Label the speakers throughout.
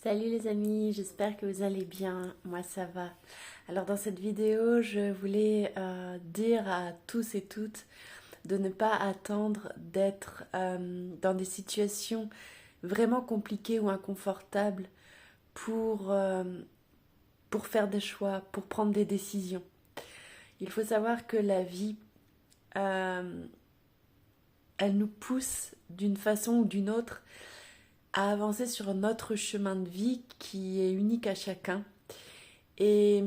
Speaker 1: Salut les amis, j'espère que vous allez bien, moi ça va. Alors dans cette vidéo, je voulais dire à tous et toutes de ne pas attendre d'être dans des situations vraiment compliquées ou inconfortables pour, euh, pour faire des choix, pour prendre des décisions. Il faut savoir que la vie, euh, elle nous pousse d'une façon ou d'une autre à avancer sur notre chemin de vie qui est unique à chacun. Et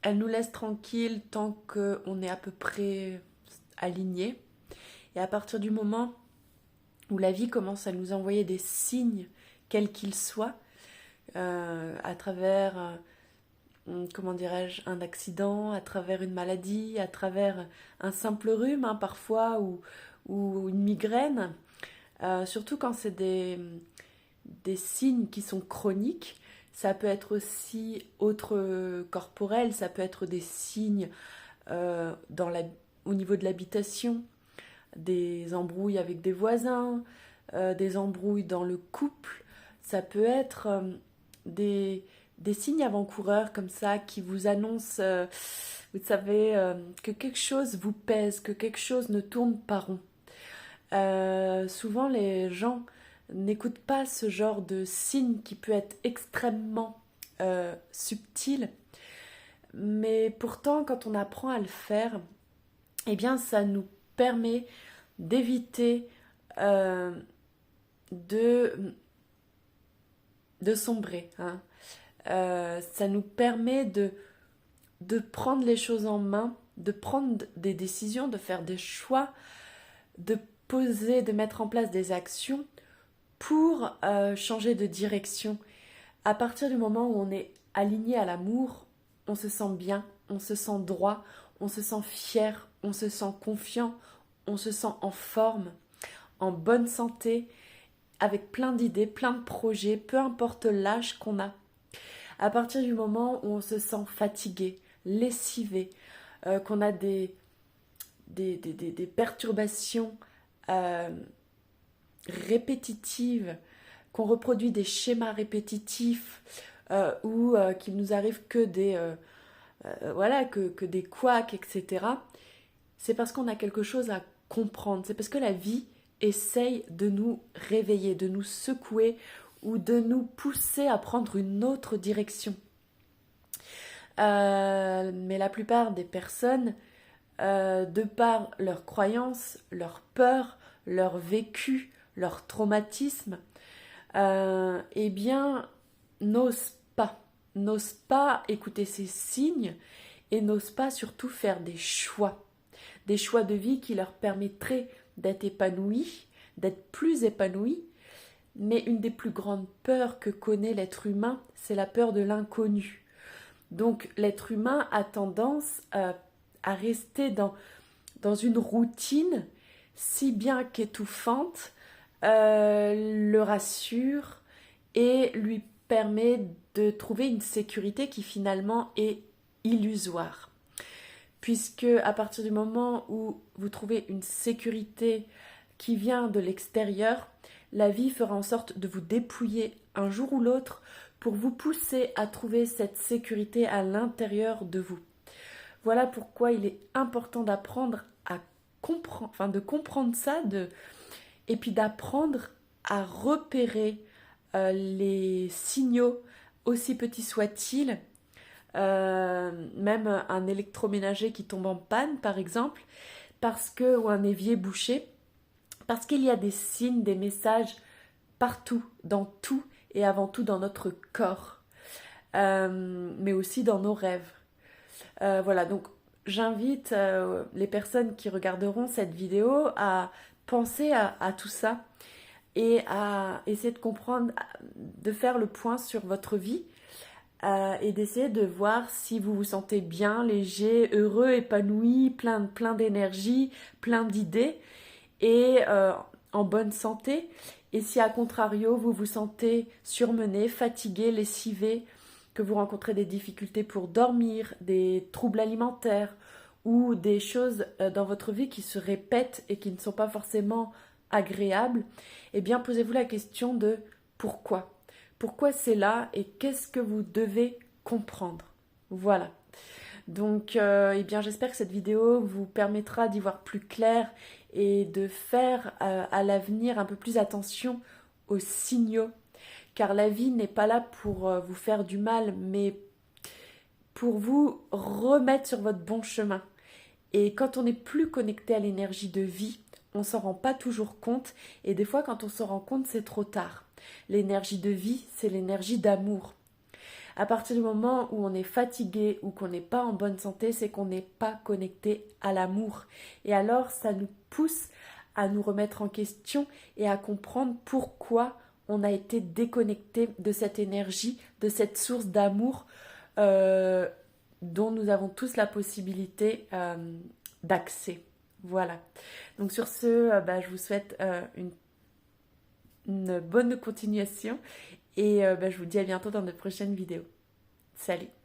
Speaker 1: elle nous laisse tranquille tant qu'on est à peu près aligné. Et à partir du moment où la vie commence à nous envoyer des signes, quels qu'ils soient, à travers, comment dirais-je, un accident, à travers une maladie, à travers un simple rhume parfois, ou une migraine, surtout quand c'est des signes qui sont chroniques. Ça peut être aussi autre corporel, ça peut être des signes au niveau de l'habitation, des embrouilles avec des voisins, des embrouilles dans le couple. Ça peut être des signes avant-coureurs comme ça qui vous annoncent, vous savez, que quelque chose vous pèse, que quelque chose ne tourne pas rond. Souvent, les gens n'écoutent pas ce genre de signe qui peut être extrêmement subtil, mais pourtant, quand on apprend à le faire, eh bien, ça nous permet d'éviter euh, de, de sombrer, hein. Ça nous permet de prendre les choses en main, de prendre des décisions, de faire des choix, de poser, de mettre en place des actions pour changer de direction. À partir du moment où on est aligné à l'amour, on se sent bien, on se sent droit, on se sent fier, on se sent confiant, on se sent en forme, en bonne santé, avec plein d'idées, plein de projets, peu importe l'âge qu'on a. À partir du moment où on se sent fatigué, lessivé, qu'on a des perturbations euh, répétitives, qu'on reproduit des schémas répétitifs ou qu'il nous arrive que voilà, que des couacs, etc. C'est parce qu'on a quelque chose à comprendre. C'est parce que la vie essaye de nous réveiller, de nous secouer ou de nous pousser à prendre une autre direction. Mais la plupart des personnes, de par leurs croyances, leurs peurs, leur vécu, leur traumatisme, eh bien, n'osent n'osent pas écouter ces signes et n'osent pas surtout faire des choix de vie qui leur permettraient d'être épanouis, d'être plus épanouis. Mais une des plus grandes peurs que connaît l'être humain, c'est la peur de l'inconnu. Donc l'être humain a tendance à rester dans une routine si bien qu'étouffante, le rassure et lui permet de trouver une sécurité qui finalement est illusoire. Puisque à partir du moment où vous trouvez une sécurité qui vient de l'extérieur, la vie fera en sorte de vous dépouiller un jour ou l'autre pour vous pousser à trouver cette sécurité à l'intérieur de vous. Voilà pourquoi il est important d'apprendre à comprendre, enfin de comprendre ça, et puis d'apprendre à repérer les signaux, aussi petits soient-ils, même un électroménager qui tombe en panne par exemple, ou un évier bouché, parce qu'il y a des signes, des messages partout, dans tout et avant tout dans notre corps, mais aussi dans nos rêves. Voilà, donc j'invite les personnes qui regarderont cette vidéo à penser à tout ça et à essayer de comprendre, de faire le point sur votre vie et d'essayer de voir si vous vous sentez bien, léger, heureux, épanoui, plein d'énergie, plein d'idées et en bonne santé. Et si à contrario vous vous sentez surmené, fatigué, lessivé, que vous rencontrez des difficultés pour dormir, des troubles alimentaires ou des choses dans votre vie qui se répètent et qui ne sont pas forcément agréables, eh bien posez-vous la question de pourquoi. pourquoi c'est là et qu'est-ce que vous devez comprendre. Voilà. Donc, eh bien, j'espère que cette vidéo vous permettra d'y voir plus clair et de faire à l'avenir un peu plus attention aux signaux. Car la vie n'est pas là pour vous faire du mal, mais pour vous remettre sur votre bon chemin. Et quand on n'est plus connecté à l'énergie de vie, on s'en rend pas toujours compte. Et des fois, quand on se rend compte, c'est trop tard. L'énergie de vie, c'est l'énergie d'amour. À partir du moment où on est fatigué ou qu'on n'est pas en bonne santé, c'est qu'on n'est pas connecté à l'amour. Et alors, ça nous pousse à nous remettre en question et à comprendre pourquoi on a été déconnecté de cette énergie, de cette source d'amour euh, dont nous avons tous la possibilité d'accès. Voilà. Donc sur ce, je vous souhaite une bonne continuation et je vous dis à bientôt dans de prochaines vidéos. Salut!